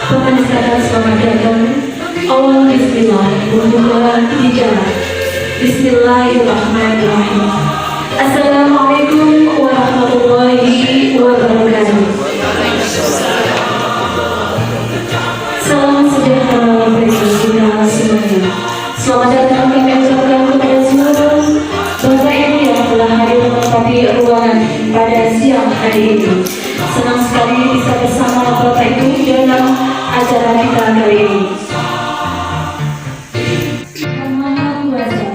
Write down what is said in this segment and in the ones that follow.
Pemirsa selamat datang. Awal bismillah, berbuka di jalan. Bismillahirrahmanirrahim. Assalamualaikum warahmatullahi wabarakatuh. Salam sejahtera bagi kita semuanya. Selamat datang kami ucapkan kepada seluruh Bapak Ibu yang telah hadir menempati ruangan pada siang hari ini. Senang sekali bisa bersama Bapak Ibu dalam acara kita kali ini. Maha Kuasa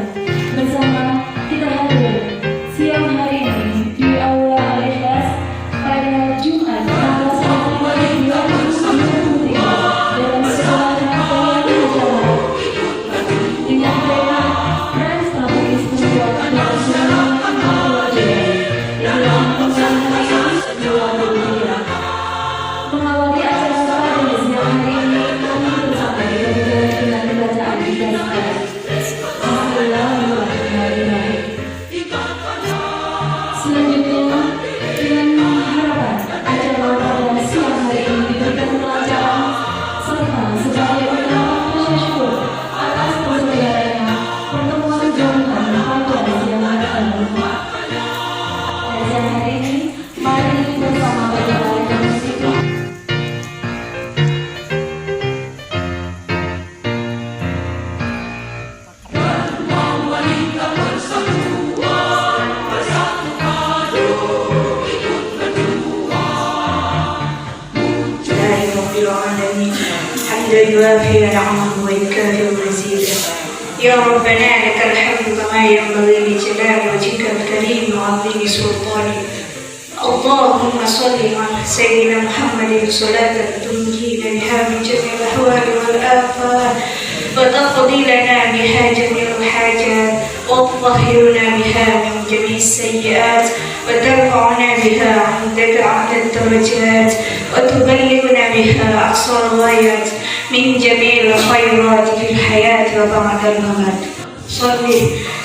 bersama kita hadir siang hari ini di Aula Al-Ikhlas pada Jumat tanggal 1 Maret 2023 dalam sebuah rangkaian acara dengan tema peran strategis membuat dan semangat keluarga yang dilakukan hari ini 2023. Mengawali acara pada siang hari ini kami bersama dimulai dengan pembacaan dibacakan. Bismillahirrahmanirrahim. Selanjutnya dengan harapan acara pada siang hari ini diberikan kelancaran serta sebagai ungkapan rasa syukur atas terselenggaranya pertemuan jamaah pada siang hari ini. Pada siang hari ini mari bersama mendengarkan musik. حمدا يوافي نعمه ويكافئ مزيدا يا ربنا لك الحمد كما ينبغي لجلال وجهك الكريم وعظيم سلطانك اللهم صل على سيدنا محمد صلاة تنجينا بها من جميع الأحوال والآفات وتقضي لنا بها جميع الحاجات وتطهرنا بها من جميع السيئات وترفعنا بها عندك أعلى الدرجات وتبلغنا بها أقصى الغايات من جميع الخيرات في الحياة وبعد الممات. صل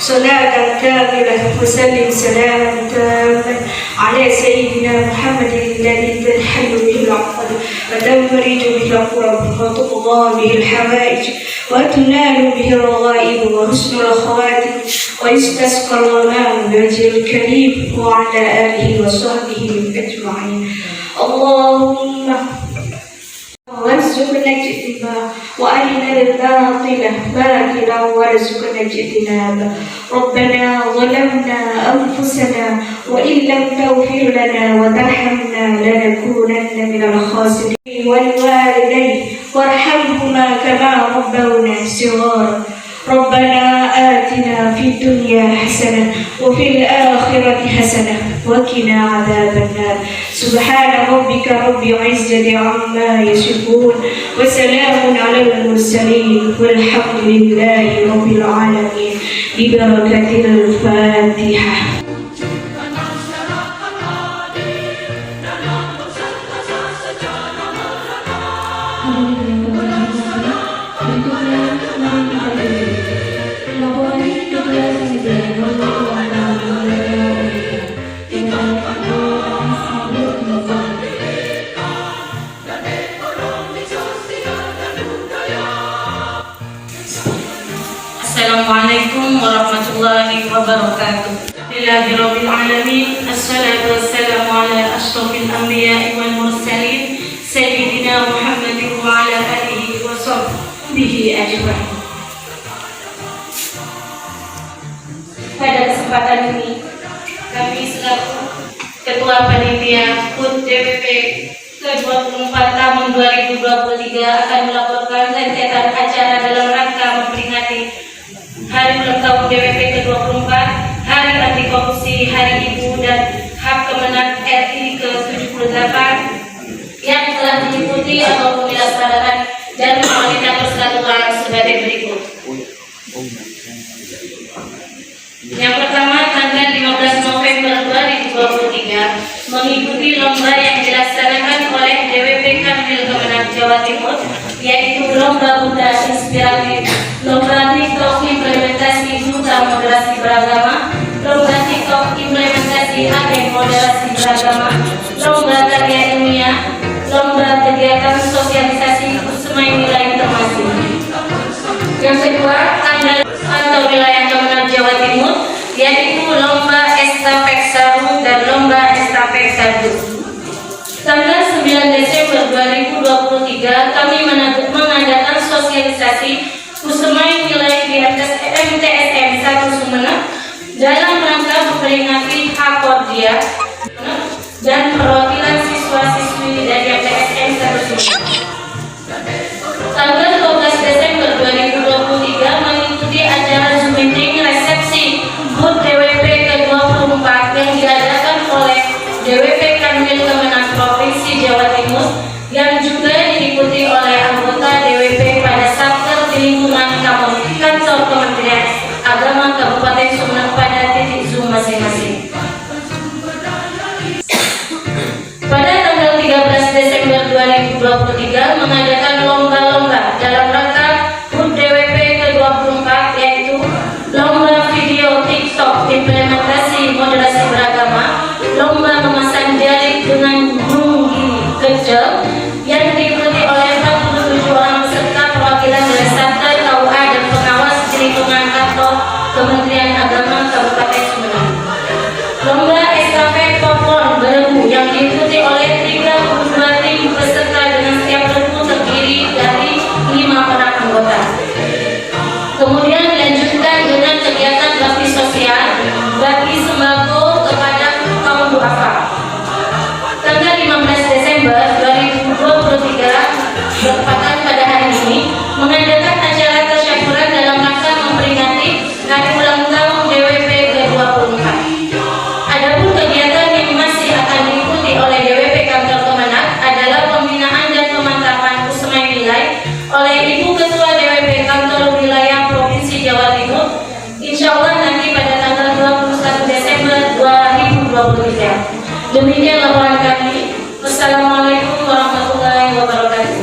صلاة كاملة وسلم سلاما تاما على سيدنا محمد الذي تنحل به العقد وتنفرج به الكرب وتقضى به الحوائج وتنال به الرغائب وحسن الخواتم ويستسقى الغمام بوجه الكريم وعلى آله وصحبه أجمعين. اللهم وارزقنا اجتنابه وأرنا الباطل باطلا وارزقنا اجتنابه. ربنا ظلمنا أنفسنا وإن لم تغفر لنا وترحمنا لنكونن من الخاسرين والوالدين وارحمهما كما ربونا صغارا. ربنا آتنا في الدنيا حسنة وفي الآخرة حسنة وقنا عذاب النار. سبحان ربك رب العزة عما يصفون وسلام على المرسلين والحمد لله رب العالمين ببركة الفاتحة. Assalamualaikum warahmatullahi wabarakatuh. Alhamdulillahirabbil alamin. Assalatu wassalamu ala asyrofil anbiya'i wal mursalin sayyidina Muhammadin wa ala alihi wa sahbihi ajma'in. Pada kesempatan ini kami selaku Ketua Panitia HUT DPP ke-24 tahun 2023 akan melaporkan rentetan acara dalam rangka memperingati Hari Ulang Tahun DPP ke-24, Hari Anti Korupsi, Hari Ibu dan Hak Kemenang RI ke-78 yang telah diikuti ataupun dilaksanakan dan mengadakan persatuan sebagai berikut. Yang pertama, tanggal 15 November 2023 mengikuti lomba yang dilaksanakan oleh DWP Kanwil Kemenang Jawa Timur, yaitu Lomba Buddha Inspiratif, Lomba TikTok Implementasi Duta Moderasi Beragama, Lomba TikTok Implementasi Agen Moderasi Beragama, Lomba Karya Ilmiah, Lomba Kegiatan Sosialisasi yaitu lomba estafet sarung dan lomba estafet gardu. Tanggal 9 Desember 2023 kami mengadakan sosialisasi Kusemai nilai di atas MTSM 1 Sumeneb dalam rangka memperingati Hak Kordia dan perwakilan siswa-siswi dari MTSM 1 Sumeneb. Tanggal 12 Desember 2023 mengikuti acara Zoom meeting resepsi HUT DWP ke-24 yang diadakan oleh DWP Kanwil Kemenang Provinsi Jawa Timur yang juga diikuti oleh anggota DWP pada Satker di lingkungan kantor Kementerian Agama Kabupaten Sumeneb pada titik Zoom masing-masing. Pada tanggal 13 Desember 2023 mengadakan lomba-lomba dalam rangka HUT DWP ke-24 yaitu lomba video TikTok implementasi moderasi beragama, lomba memasang jari dengan gunung kecil yang diikuti oleh 47 orang peserta perwakilan dari Satker, KUA dan pengawas di lingkungan kantor Kementerian Agama Kabupaten Sumeneb. Lomba estafet popon beregu yang diikuti oleh 32 tim peserta dengan setiap regu terdiri dari 5 orang anggota. Kemudian dilanjutkan dengan kegiatan bakti sosial bagi sembako kepada kaum duafa. Tanggal 15 Desember 2023 bertepatan pada hari ini mengadakan acara tasyakuran dalam rangka memperingati hari ulang tahun DWP ke-24. Adapun kegiatan yang masih akan diikuti oleh DWP Kantor Kemenang adalah pembinaan dan pemantapan Kusemai nilai oleh Ibu Ketua DWP Kantor Wilayah Provinsi Jawa Timur, insya Allah nanti pada tanggal 21 Desember 2023. Demikian laporan kami. Wassalamualaikum warahmatullahi wabarakatuh.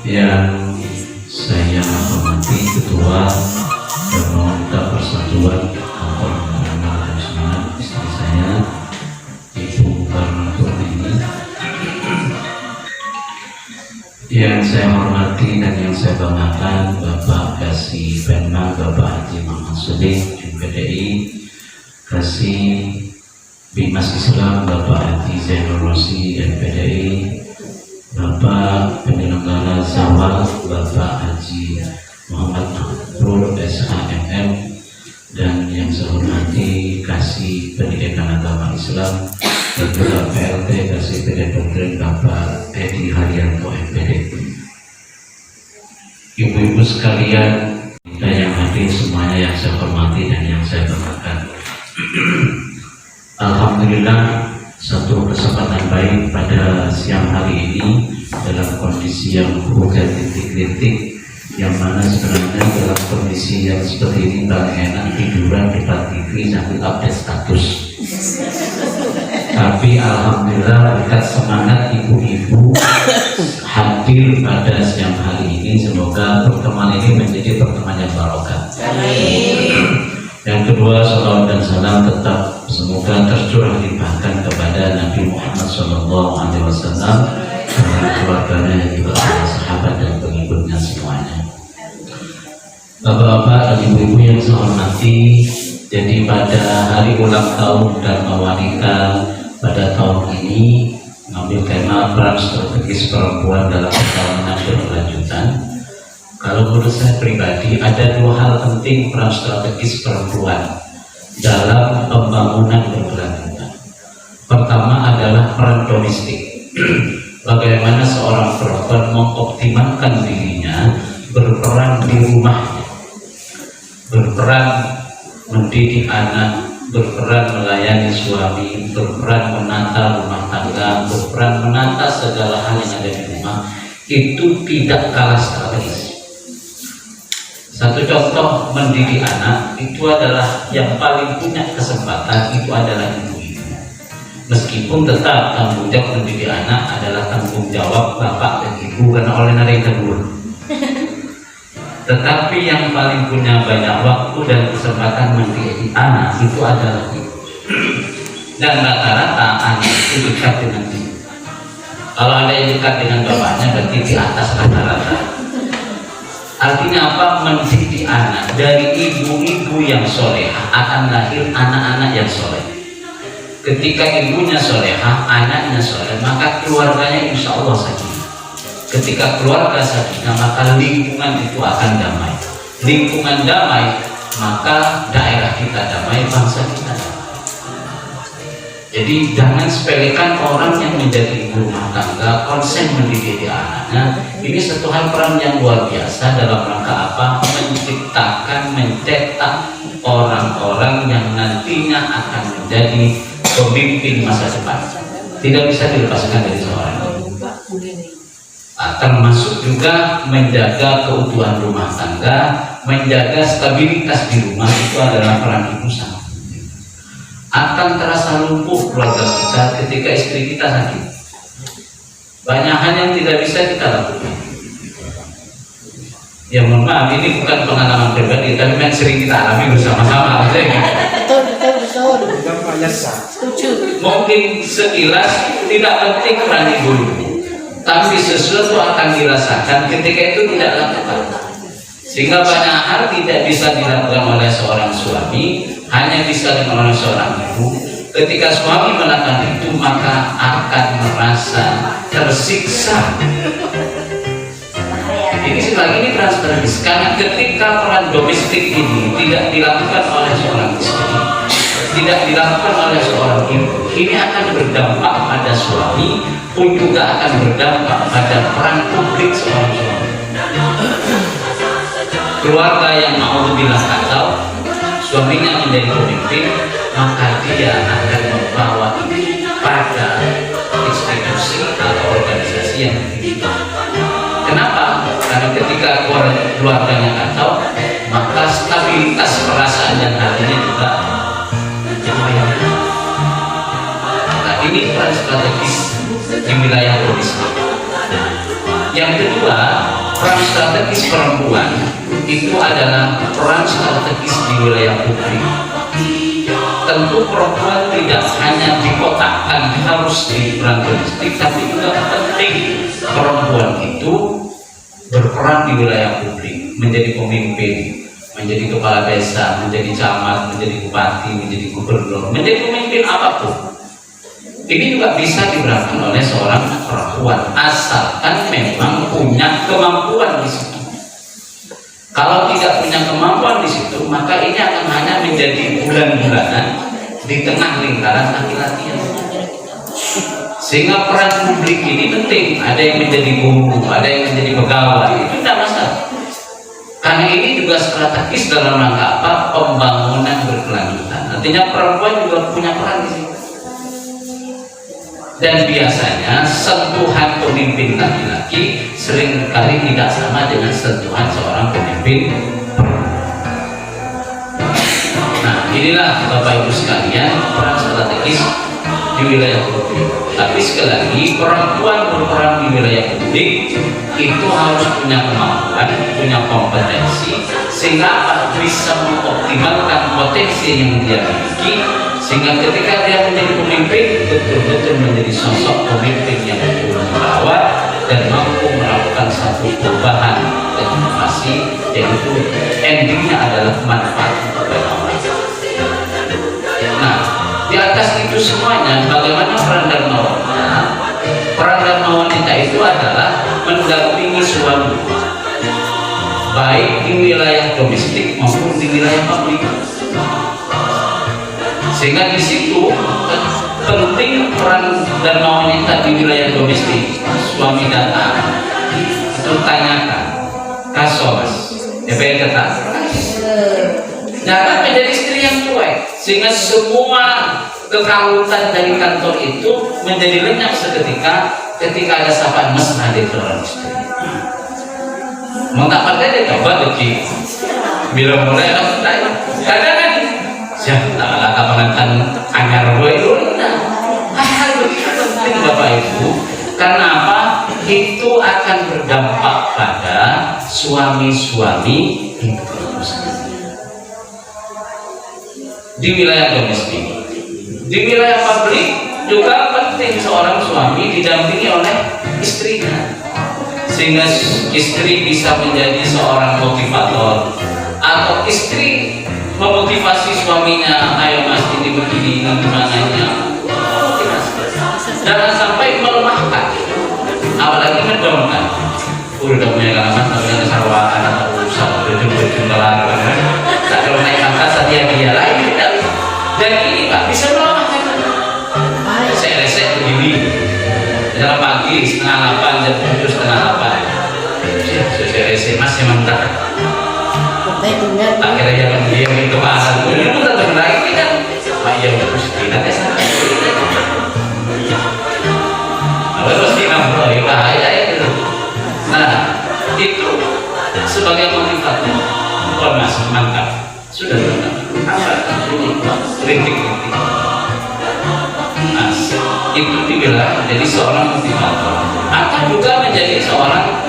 Yang saya hormati Ketua dan Pemerintah Persatuan Kantor Agama dan Sumeneb, istri saya Ibu Karnaturi. Yang saya hormati dan yang saya banggakan Bapak Kasih Penma, Bapak Haji Muhammad Sadiq MPDI, Kasih Bimas Islam Bapak Haji Zainul Rosi MPDI, Bapak Penyelenggara Zawal Bapak Haji Muhammad Nafrul SHMM, dan yang saya hormati Kasih Pendidikan Agama Islam dan juga PLT Kasih Pendidikan Bapak Edi Haryanto MPD. Ibu-ibu sekalian dan yang hadir semuanya yang saya hormati dan yang saya banggakan. Alhamdulillah, satu kesempatan baik pada siang hari ini dalam kondisi yang hujan titik-titik, yang mana sebenarnya dalam kondisi yang seperti ini paling enak tiduran depan TV sambil update status. Tapi alhamdulillah berkat semangat ibu-ibu hadir pada siang hari ini, semoga pertemuan ini menjadi pertemuan yang barokah. Yang kedua, salawat dan salam tetap semoga tercurah limpahkan kepada Nabi Muhammad SAW, keluarganya, juga para sahabat dan pengikutnya semuanya. Bapak-bapak dan ibu-ibu yang saya hormati, jadi pada hari ulang tahun Dharma Wanita pada tahun ini mengambil tema peran strategis perempuan dalam pembangunan berkelanjutan. Kalau menurut saya pribadi ada dua hal penting peran strategis perempuan dalam pembangunan berkelanjutan. Pertama adalah peran domestik. Bagaimana seorang perempuan mengoptimalkan dirinya berperan di rumahnya, berperan mendidik anak, berperan melayani suami, berperan menata rumah tangga, berperan menata segala hal yang ada di rumah, itu tidak kalah strategis. Satu contoh mendidik anak itu adalah yang paling punya kesempatan itu adalah ibu-ibu. Meskipun tetap tanggung jawab mendidik anak adalah tanggung jawab bapak dan ibu karena oleh nari kedua. Tetapi yang paling punya banyak waktu dan kesempatan mendidik anak itu adalah ibu. Dan rata-rata anak itu dekat dengan ibu. Kalau ada yang dekat dengan bapaknya berarti di atas rata-rata. Artinya apa? Mendidik anak dari ibu-ibu yang solehah akan lahir anak-anak yang soleh. Ketika ibunya solehah, anaknya soleh, maka keluarganya insya Allah sakinah. Ketika keluarga sakinah, maka lingkungan itu akan damai. Lingkungan damai, maka daerah kita damai, bangsa kita damai. Jadi jangan sepelekan orang yang menjadi ibu rumah tangga konsen mendidik anaknya. Ini satu hal peran yang luar biasa dalam rangka apa? Menciptakan, mencetak orang-orang yang nantinya akan menjadi pemimpin masa depan. Tidak bisa dilepaskan dari seorang ibu. Termasuk juga menjaga keutuhan rumah tangga, menjaga stabilitas di rumah itu adalah peran ibu sangat. Akan terasa lumpuh keluarga kita ketika istri kita sakit. Banyak hal yang tidak bisa kita lakukan. Ya mohon maaf, ini bukan pengalaman pribadi, tapi yang sering kita alami bersama-sama. Betul. Mungkin sekilas tidak penting peran ibu, tapi sesuatu akan dirasakan ketika itu tidak lakukan. Sehingga banyak hal tidak bisa dilakukan oleh seorang suami, hanya bisa dilakukan oleh seorang ibu. Ketika suami melakukan itu, maka akan merasa tersiksa. Ini sekali ini transparansi, karena ketika peran domestik ini tidak dilakukan oleh seorang istri, tidak dilakukan oleh seorang ibu, ini akan berdampak pada suami, pun juga akan berdampak pada peran publik seorang suami. Keluarga yang mau bilang kacau, suaminya menjadi pemimpin, maka dia akan membawa ini pada institusi atau organisasi yang dididik. Kenapa? Karena ketika keluarganya kacau, maka stabilitas perasaan dan hatinya juga jadi. Nah, ini peran strategis di wilayah domestik. Yang kedua, peran strategis perempuan itu adalah peran strategis di wilayah publik. Tentu perempuan tidak hanya dikotakkan harus di peran domestik, tapi juga penting perempuan itu berperan di wilayah publik, menjadi pemimpin, menjadi kepala desa, menjadi camat, menjadi bupati, menjadi gubernur, menjadi pemimpin apapun. Ini juga bisa diperankan oleh seorang perempuan, asalkan memang punya kemampuan di situ. Kalau tidak punya kemampuan di situ, maka ini akan hanya menjadi bulan-bulanan di tengah lingkaran laki-laki. Sehingga peran publik ini penting. Ada yang menjadi guru, ada yang menjadi pegawai, itu tidak masalah. Karena ini juga strategis dalam rangka apa? Pembangunan berkelanjutan. Artinya perempuan juga punya peran di situ. Dan biasanya sentuhan pemimpin laki-laki seringkali tidak sama dengan sentuhan seorang pemimpin. Nah, inilah Bapak Ibu sekalian peran strategis di wilayah publik. Tapi sekali lagi, perempuan berperan di wilayah publik itu harus punya kemampuan, punya kompetensi, sehingga bisa mengoptimalkan potensi yang dia miliki, sehingga ketika dia menjadi pemimpin, betul-betul menjadi sosok pemimpin yang berwibawa dan mampu melakukan satu perubahan dan inovasi, yaitu endingnya adalah manfaat untuk banyak orang. Nah, di atas itu semuanya, bagaimana peran dharma wanita? Peran dharma wanita itu adalah mendampingi suami, baik di wilayah domestik maupun di wilayah publik. Sehingga di situ penting peran dharma wanita di wilayah domestik. Suami datang, itu tanyakan, kasos, DPR tetap. Jangan menjadi istri yang cuek, sehingga semua kekalutan dari kantor itu menjadi lenyap seketika ketika ada sapaan mesra dari seorang istri. Mau tak pakai dia coba tuh bila mulai kadang kan siapa tak kalah pengantin anyar boy dulu. Hal-hal begitu penting Bapak Ibu. Karena apa? Itu akan berdampak pada suami-suami di wilayah domestik. Di wilayah publik juga penting seorang suami didampingi oleh istrinya, sehingga istri bisa menjadi seorang motivator, atau istri memotivasi suaminya, ayo mas ini begini, ini gimana. Jangan sampai melemahkan, apalagi mendownkan. Udah punya kalaman, tapi ada sarwa anak usaha berjumpa kelar, tak kalau naik angkat saja dia lain tidak. Dan ini Pak bisa melemahkan. Saya resep begini, dalam pagi 7:30 jam 7:30. Saya resep mas yang mantap. Tak kira yang dia itu asal ini pun tak terlalu ini kan. Pak yang terus tidak ada sana. Terus kita mulai bahaya itu. Nah itu sebagai motivator. Bukan mas mantap. Sudah mantap. Ini kritik-kritik. Nah itu dibilang menjadi seorang motivator. Atau juga menjadi seorang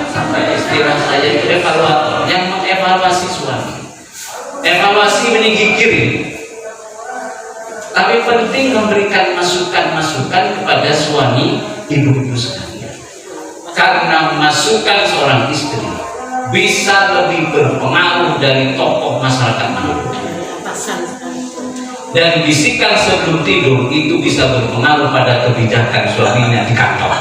istilah saya evaluator yang mengevaluasi suami. Evaluasi menggigir. Tapi penting memberikan masukan-masukan kepada suami ibu-ibu sekalian. Karena masukan seorang istri bisa lebih berpengaruh dari tokoh masyarakat manapun. Dan bisikan sebelum tidur itu bisa berpengaruh pada kebijakan suaminya di kantor.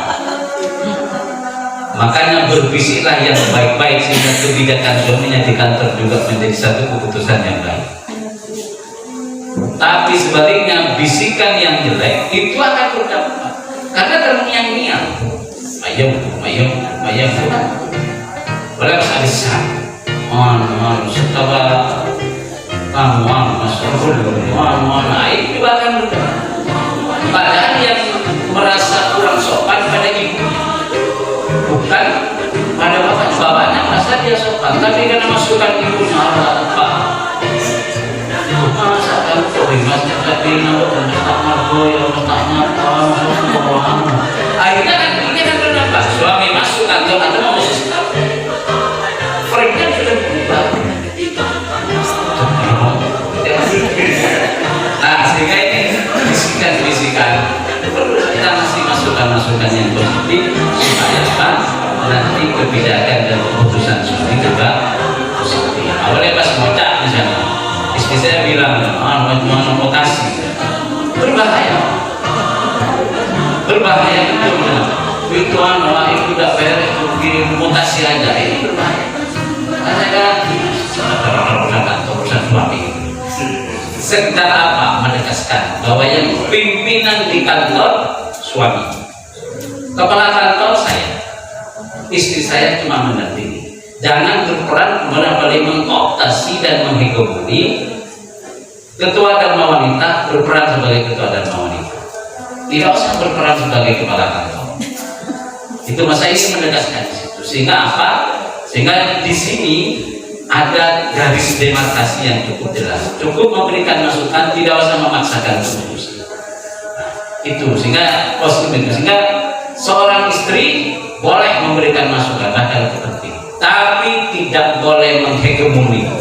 Makanya berbisiklah yang baik-baik sehingga kebijakan suaminya di kantor juga menjadi satu keputusan yang baik. Tapi sebaliknya bisikan yang jelek itu akan berdampak karena terngiang-ngiang. Ayam, boleh sadisah. Setelah itu juga akan berdampak. Padahal yang merasa kurang sopan pada ibunya, bukan pada bapaknya merasa dia sopan, tapi karena masukan ibunya apa? Masa kan mas tapi akhirnya kan ini kan berdampak. Suami masuk kantor atau mau sistem, frame-nya sudah berubah. Nah sehingga ini bisikan perlu kita kasih masukan-masukan yang positif supaya apa nanti kebijakan dan keputusan suami juga positif. Awalnya pas ngocak misalnya istri saya bilang mau mutasi berbahaya itu itu udah beres mutasi aja ini berbahaya karena kan urusan suami. Sekedar apa? Menegaskan bahwa yang pimpinan di kantor suami, kepala kantor saya, istri saya cuma mendampingi. Jangan berperan kembali mengkooptasi dan menghegemoni. Ketua Dharma Wanita berperan sebagai ketua Dharma Wanita, tidak usah berperan sebagai kepala kantor. Itu masa ini menegaskan di situ. Sehingga apa? Sehingga di sini ada garis demarkasi yang cukup jelas, cukup memberikan masukan, tidak usah memaksakan keputusan. Itu sehingga positif itu, sehingga seorang istri boleh memberikan masukan bahkan itu penting, tapi tidak boleh menghegemoni.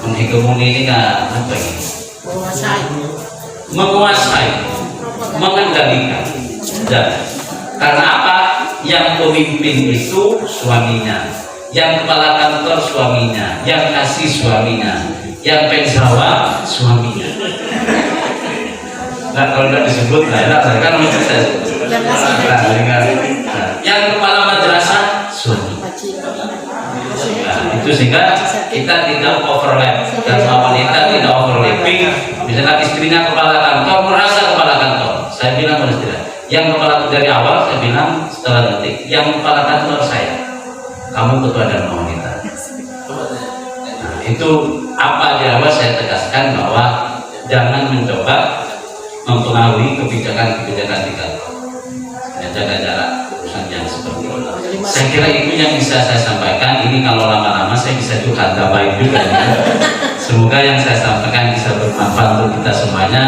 Menghegemoni ini kan apa ini? Menguasai, mengendalikan. Dan karena apa? Yang pemimpin itu suaminya, yang kepala kantor suaminya, yang kasih suaminya, yang pensawa suaminya. Nah kalau tidak disebut, nah saya kan mesti saya sebut. Yang kepala madrasah suami. Nah, itu sehingga kita tidak overlap, Dharma Wanita tidak overlapping. Misalnya istrinya kepala kantor, merasa kepala kantor. Saya bilang pada istri, yang kepala dari awal saya bilang setelah detik, yang kepala kantor saya. Kamu ketua Dharma Wanita. Nah, itu apa di awal saya tegaskan bahwa jangan mencoba mempengaruhi kebijakan di kantor. Jaga jarak urusan yang seperti itu. Saya kira itu yang bisa saya sampaikan. Ini kalau lama-lama saya bisa curhat baik juga ya. Semoga yang saya sampaikan bisa bermanfaat untuk kita semuanya.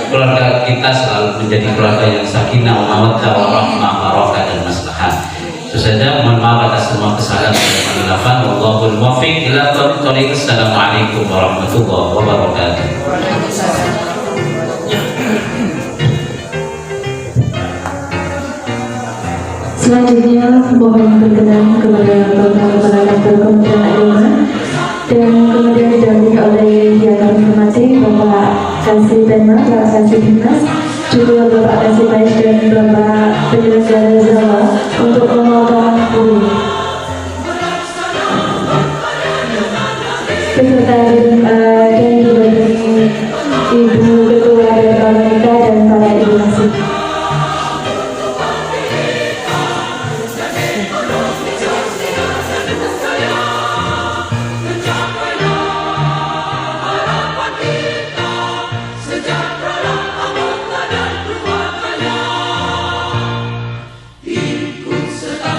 Keluarga kita selalu menjadi keluarga yang sakinah, mawaddah, warahmah, barokah dan maslahat. Itu saja. Mohon maaf atas semua kesalahan dan kehilafan. Wallahul muwaffiq ila thoriq. Assalamualaikum warahmatullahi wabarakatuh. Selanjutnya mohon berkenan kepada Bapak Kepala Kantor Kementerian Agama dan kemudian didampingi oleh yang kami hormati Bapak Kasih Tema, Bapak Kasih Dinas, juga Bapak Kasih Pais dan Bapak Penyelenggara Zawa untuk memotong bumi. Beserta dan didampingi Ibu Ketua Dewan Wanita dan para ibu kasih. Ikut serta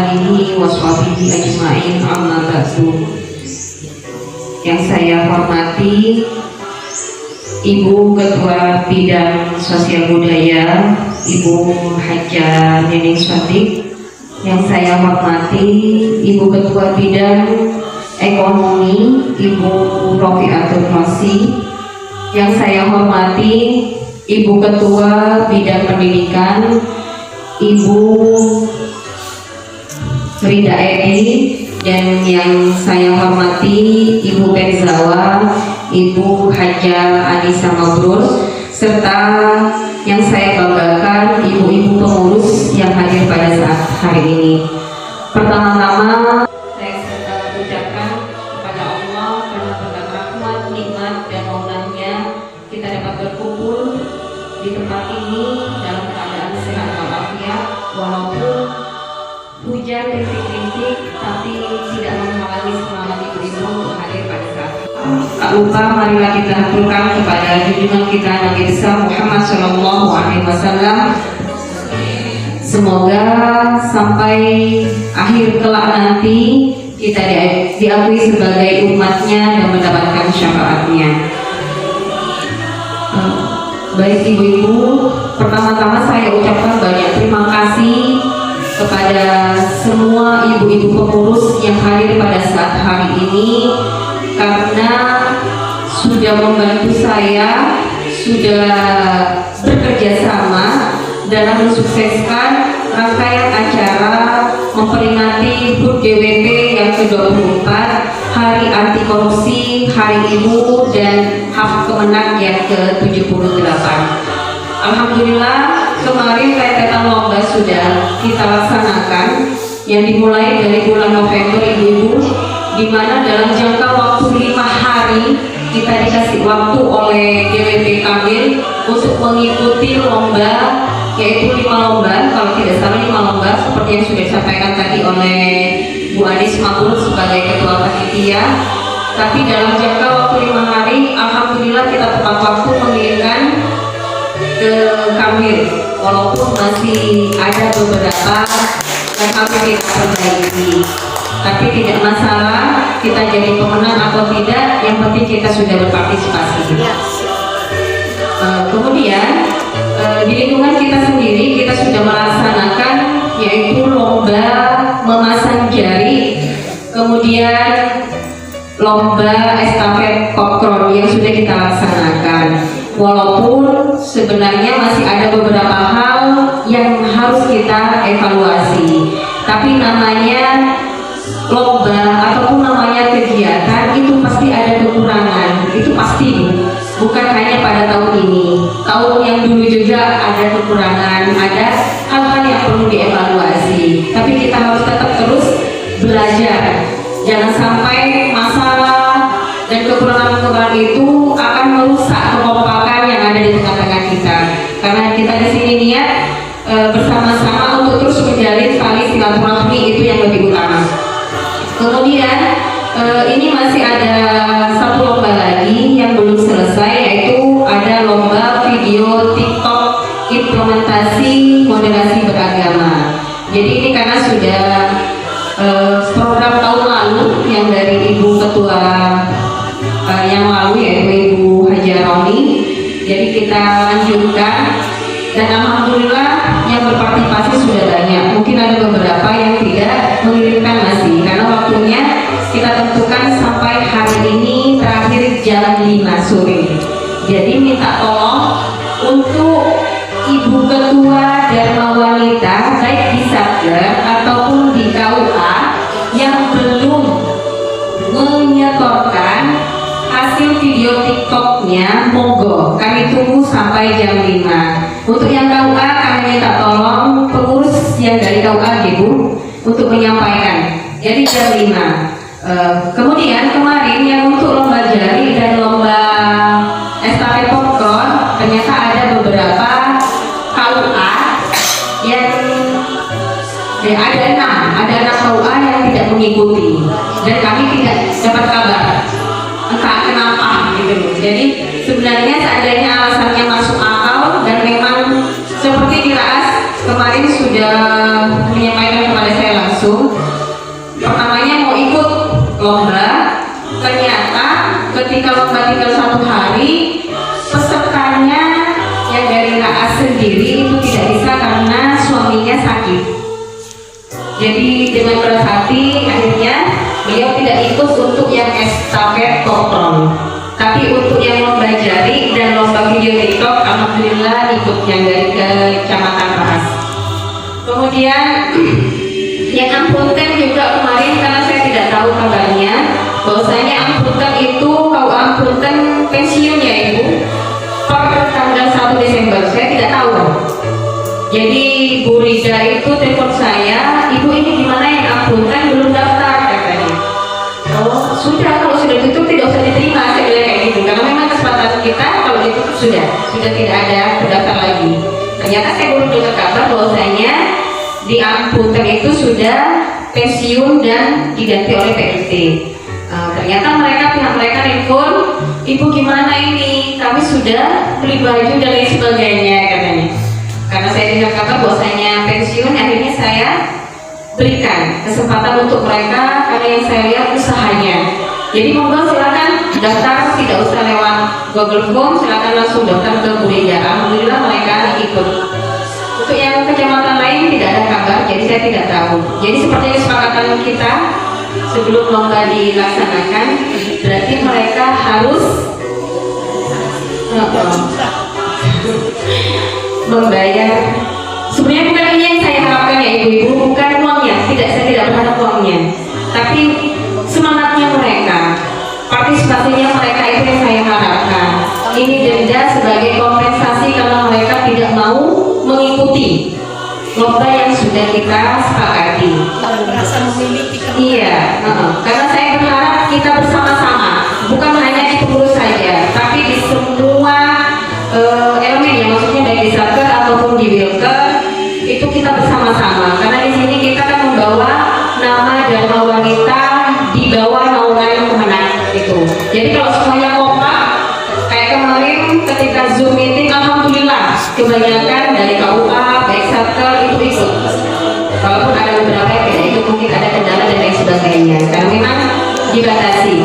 alihi washabihi ajma'in, amma ba'du. Yang saya hormati Ibu Ketua Bidang Sosial Budaya, Ibu Haja Nining Swadik. Yang saya hormati Ibu Ketua Bidang Ekonomi, Ibu Rofiatul Rosi. Yang saya hormati Ibu Ketua Bidang Pendidikan, Ibu Rida Edi. Dan yang saya hormati Ibu Benzawa, Ibu Haja Anissa Mabrur, serta yang saya banggakan ibu-ibu pengurus yang hadir pada saat hari ini. Pertama-tama saya ucapkan kepada Allah karena berkat rahmat, nikmat dan maulanya kita dapat berkumpul di tempat ini dalam keadaan sehat walafiat, walaupun hujan rintik-rintik, tapi tidak menghalangi semangat ibu-ibu untuk hadir pada saat. Tak lupa marilah kita haturkan kepada junjungan kita Nabi besar Muhammad Shallallahu Alaihi Wasallam. Semoga sampai akhir kelak nanti kita diakui sebagai umatnya dan mendapatkan syafaatnya. Baik ibu-ibu, pertama-tama saya ucapkan banyak terima kasih kepada semua ibu-ibu pengurus yang hadir pada saat hari ini, karena sudah membantu saya, sudah bekerja sama dalam mensukseskan rangkaian acara memperingati HUT DWP yang ke-24, Hari Anti Korupsi, Hari Ibu, dan HAM Kemenang yang ke-78. Alhamdulillah, kemarin rentetan lomba sudah kita laksanakan yang dimulai dari bulan November ibu-ibu, di mana dalam jangka waktu 5 hari kita dikasih waktu oleh DWP Kamil untuk mengikuti lomba, yaitu 5 lomba, kalau tidak salah 5 lomba seperti yang sudah disampaikan tadi oleh Bu Anis Mabrur sebagai ketua panitia. Tapi dalam jangka waktu 5 hari, alhamdulillah kita tepat waktu mengirimkan ke Kamil, walaupun masih ada beberapa yang harus kita perbaiki, tapi tidak masalah kita jadi pemenang atau tidak, yang penting kita sudah berpartisipasi. Kemudian di lingkungan kita sendiri kita sudah melaksanakan yaitu lomba memasang jari, kemudian lomba estafet popcorn yang sudah kita laksanakan. Walaupun sebenarnya masih ada beberapa hal yang harus kita evaluasi, tapi namanya lomba ataupun namanya kegiatan itu pasti ada kekurangan, itu pasti, bukan hanya pada tahun ini, tahun yang dulu juga ada kekurangan, ada hal-hal yang perlu dievaluasi, tapi kita harus tetap terus belajar. Jangan sampai masalah dan kekurangan-kekurangan itu akan merusak kekompakan yang ada di tengah-tengah kita. Karena kita di sini niat bersama-sama untuk terus menjalin tali silaturahmi, itu yang lebih utama. Kemudian ini masih ada satu lomba lagi yang belum selesai, yaitu ada lomba video TikTok implementasi moderasi beragama. Jadi ini karena sudah program tahun lalu yang dari Ibu Ketua yang lalu, yaitu Ibu Haja Roni, jadi kita lanjutkan, dan alhamdulillah yang berpartisipasi sudah banyak. Mungkin ada beberapa yang tidak mengirimkan masih, karena waktunya kita tentukan sampai hari ini terakhir jam 5 sore. Jadi minta tolong untuk Ibu Ketua Dharma Wanita baik di Satker ataupun di KUA yang belum menyetorkan hasil video TikToknya, monggo kami tunggu sampai jam 5. Untuk yang KUA kami minta tolong pengurus yang dari KUA Ibu untuk menyampaikan, jadi jam 5. Kemudian kemarin yang untuk lomba jari dan lomba estafet popcorn, ternyata ada beberapa KUA yang ada 6 KUA yang tidak mengikuti, dan kami tidak dapat kabar entah kenapa gitu. Jadi sebenarnya seandainya alasannya masuk akal dan memang seperti diraas kemarin sudah menyampaikan kepada saya langsung, pakai topron. Tapi untuk yang lomba jari dan lomba video TikTok, alhamdulillah ikut yang dari Kecamatan Ras. Kemudian yang amputen juga kemarin, karena saya tidak tahu kabarnya, bahwasanya amputen itu kalau amputen pensiun ya Ibu per tanggal 1 Desember, saya tidak tahu. Jadi Bu Rida itu telepon saya, Ibu ini gimana yang amputen belum daftar katanya. Oh sudah, kalau sudah tutup tidak usah diterima, saya bilang kayak gitu, karena memang kesempatan kita kalau ditutup sudah tidak ada pendaftar lagi. Ternyata saya baru dengar kabar bahwasanya di amputen itu sudah pensiun dan diganti oleh PLT. Ternyata pihak mereka nelfon, Ibu gimana ini, kami sudah beli baju dan lain sebagainya katanya. Karena saya dengar kabar bahwasanya pensiun, akhirnya saya berikan kesempatan untuk mereka, karena yang saya lihat usahanya. Jadi monggo silakan daftar, tidak usah lewat Google Form, silakan langsung daftar ke Bu Rida. Alhamdulillah mereka ikut. Untuk yang kecamatan lain tidak ada kabar, jadi saya tidak tahu. Jadi seperti kesepakatan kita sebelum lomba dilaksanakan, berarti mereka harus membayar. Sebenarnya bukan ini yang saya harapkan ya ibu-ibu, bukan uangnya, saya tidak berharap uangnya, tapi semangatnya mereka, partisipasinya mereka itu yang saya harapkan. Ini denda sebagai kompensasi karena mereka tidak mau mengikuti lomba yang sudah kita sepakati. Merasa memiliki Iya, karena saya berharap kita bersama-sama, bukan hanya di pengurus saja, tapi di semua elemen ya, maksudnya baik di Satker ataupun di Wilker, itu kita bersama-sama. Karena di sini kita kan membawa nama Dharma Wanita di bawah naungan Kemenang itu. Jadi kalau semuanya kompak, kayak kemarin ketika Zoom meeting, alhamdulillah kebanyakan dari KUA, baik Satker itu ikut. Walaupun ada beberapa yang tidak ikut, mungkin ada kendala dan lain sebagainya, karena memang dibatasi.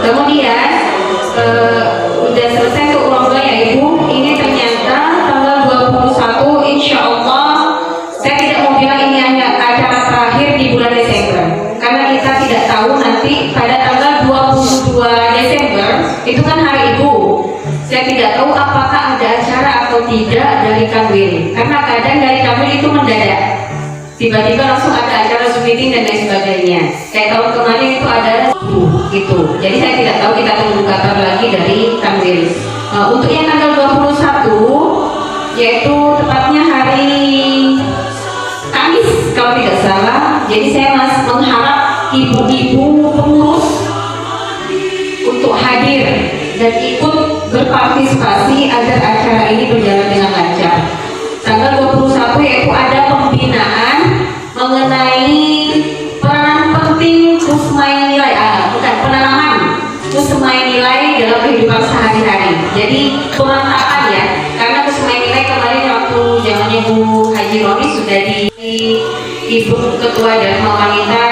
Kemudian udah selesai untuk lomba ya Ibu. Ini ternyata tanggal 21 insya Allah, saya tidak mau bilang ini hanya acara terakhir di bulan Desember, karena kita tidak tahu nanti pada tanggal 22 Desember itu kan hari Ibu. Saya tidak tahu apakah ada acara atau tidak dari Kanwil, karena kadang dari Kanwil itu mendadak, tiba-tiba langsung ada acara Zoom meeting dan lain sebagainya. Kayak tahun kemarin itu ada gitu. Jadi saya tidak tahu, kita tunggu kabar lagi dari Kanwil. Untuk yang tanggal 21 yaitu tepatnya hari Kamis kalau tidak salah. Jadi saya masih mengharap ibu-ibu pengurus untuk hadir dan ikut berpartisipasi agar acara ini berjalan dengan lancar. Tanggal 21 yaitu ada pembinaan mengenai peranan penting kusmain nilai, penanaman kusmain nilai dalam kehidupan sehari-hari. Jadi pemantapan ya, karena kusmain nilai kemarin waktu zamannya Bu Haji Roni sudah di Ibu Ketua Dharma Wanita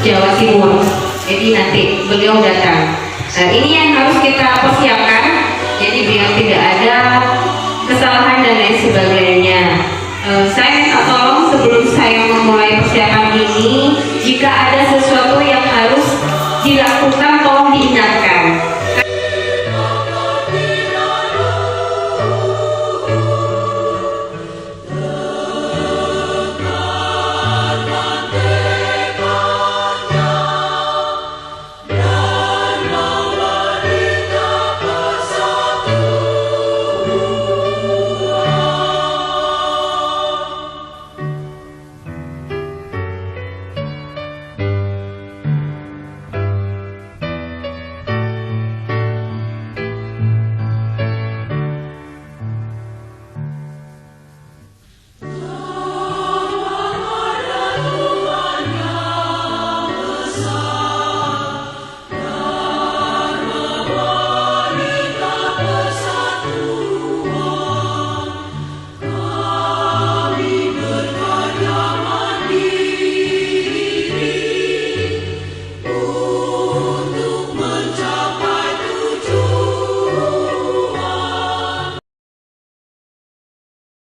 Jawa Timur. Jadi nanti beliau datang. Nah, ini yang harus kita persiapkan. Jadi biar tidak ada kesalahan dan lain sebagainya. Saya minta tolong sebelum saya memulai persiapan ini